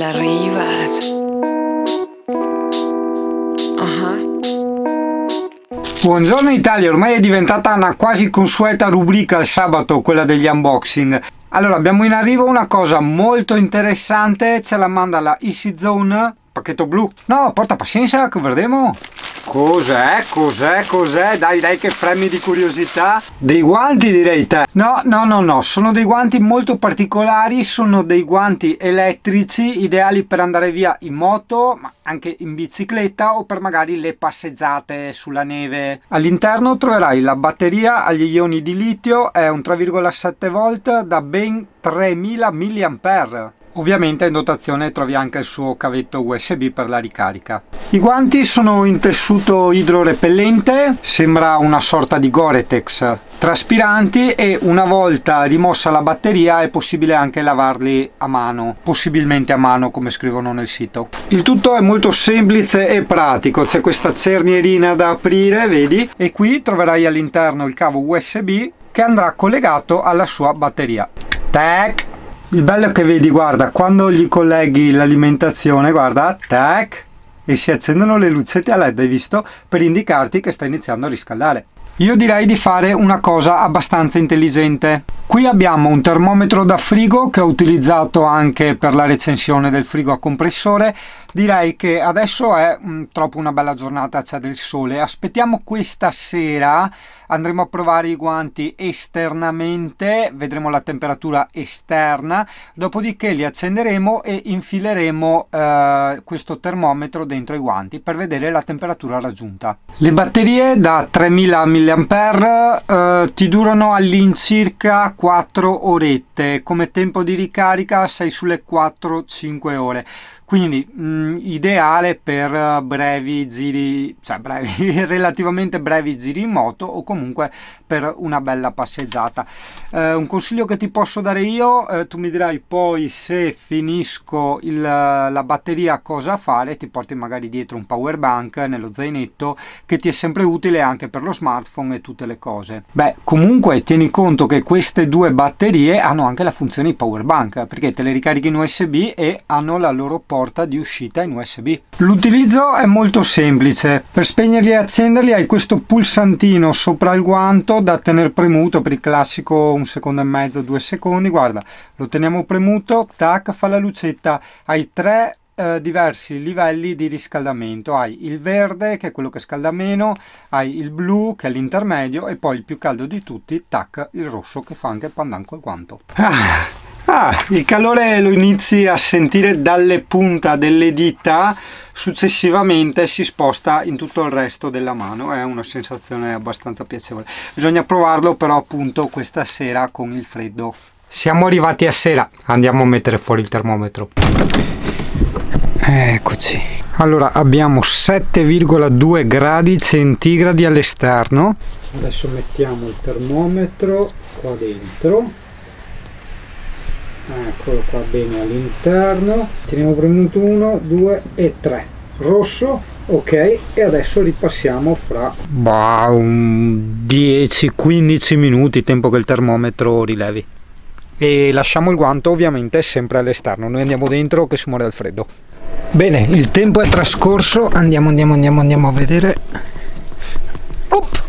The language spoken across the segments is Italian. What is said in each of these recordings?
La Rivas. Buongiorno Italia, ormai è diventata una quasi consueta rubrica al sabato, quella degli unboxing. Allora, abbiamo in arrivo una cosa molto interessante, ce la manda la Easy Zone, pacchetto blu. No, porta pazienza che vedremo. Cos'è? Dai che fremi di curiosità. Dei guanti direi te. No, sono dei guanti molto particolari, sono dei guanti elettrici ideali per andare via in moto, ma anche in bicicletta o per magari le passeggiate sulla neve. All'interno troverai la batteria agli ioni di litio, è un 3,7 volt da ben 3000 mAh. Ovviamente in dotazione trovi anche il suo cavetto USB per la ricarica. I guanti sono in tessuto idrorepellente, sembra una sorta di Gore-Tex, traspiranti, e una volta rimossa la batteria è possibile anche lavarli a mano, possibilmente a mano come scrivono nel sito. Il tutto è molto semplice e pratico, c'è questa cernierina da aprire, vedi? E qui troverai all'interno il cavo USB che andrà collegato alla sua batteria. Tac! Il bello è che vedi, guarda, quando gli colleghi l'alimentazione, guarda, tac, e si accendono le lucette a LED, hai visto? Per indicarti che sta iniziando a riscaldare. Io direi di fare una cosa abbastanza intelligente. Qui abbiamo un termometro da frigo che ho utilizzato anche per la recensione del frigo a compressore. Direi che adesso è troppo una bella giornata, c'è del sole. Aspettiamo questa sera, andremo a provare i guanti esternamente, vedremo la temperatura esterna, dopodiché li accenderemo e infileremo questo termometro dentro i guanti per vedere la temperatura raggiunta. Le batterie da 3000 mAh ti durano all'incirca 4 orette, come tempo di ricarica sei sulle 4-5 ore. Quindi ideale per brevi giri, cioè relativamente brevi giri in moto o comunque per una bella passeggiata. Un consiglio che ti posso dare io, tu mi dirai poi se finisco la batteria cosa fare, ti porti magari dietro un power bank nello zainetto che ti è sempre utile anche per lo smartphone e tutte le cose. Beh, comunque tieni conto che queste due batterie hanno anche la funzione di power bank, perché te le ricarichi in USB e hanno la loro porta di uscita in USB. L'utilizzo è molto semplice. Per spegnerli e accenderli hai questo pulsantino sopra il guanto da tenere premuto, per il classico 1,5 secondi, 2 secondi. Guarda, lo teniamo premuto, tac, fa la lucetta. Hai tre diversi livelli di riscaldamento. Hai il verde che è quello che scalda meno, hai il blu che è l'intermedio e poi il più caldo di tutti, tac, il rosso che fa anche pandan col guanto. Il calore lo inizi a sentire dalle punte delle dita, successivamente si sposta in tutto il resto della mano, è una sensazione abbastanza piacevole. Bisogna provarlo però appunto questa sera con il freddo. Siamo arrivati a sera, andiamo a mettere fuori il termometro. Eccoci. Allora abbiamo 7,2 gradi centigradi all'esterno. Adesso mettiamo il termometro qua dentro. Eccolo qua bene all'interno, teniamo premuto 1, 2 e 3, rosso, ok, e adesso ripassiamo fra 10-15 minuti, tempo che il termometro rilevi, e lasciamo il guanto ovviamente sempre all'esterno, noi andiamo dentro che si muore dal freddo. Bene, il tempo è trascorso, andiamo a vedere. Op.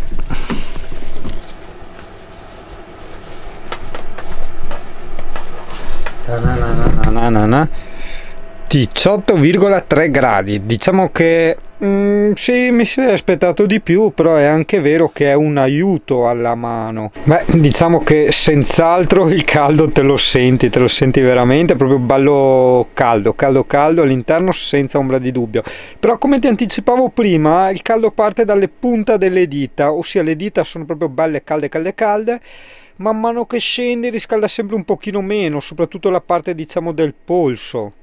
18,3 gradi, diciamo che sì, mi sarei aspettato di più, però è anche vero che è un aiuto alla mano. Beh, diciamo che senz'altro il caldo te lo senti veramente, proprio bello caldo all'interno senza ombra di dubbio. Però come ti anticipavo prima, il caldo parte dalle punte delle dita, ossia le dita sono proprio belle calde. Man mano che scendi riscalda sempre un pochino meno, soprattutto la parte diciamo del polso.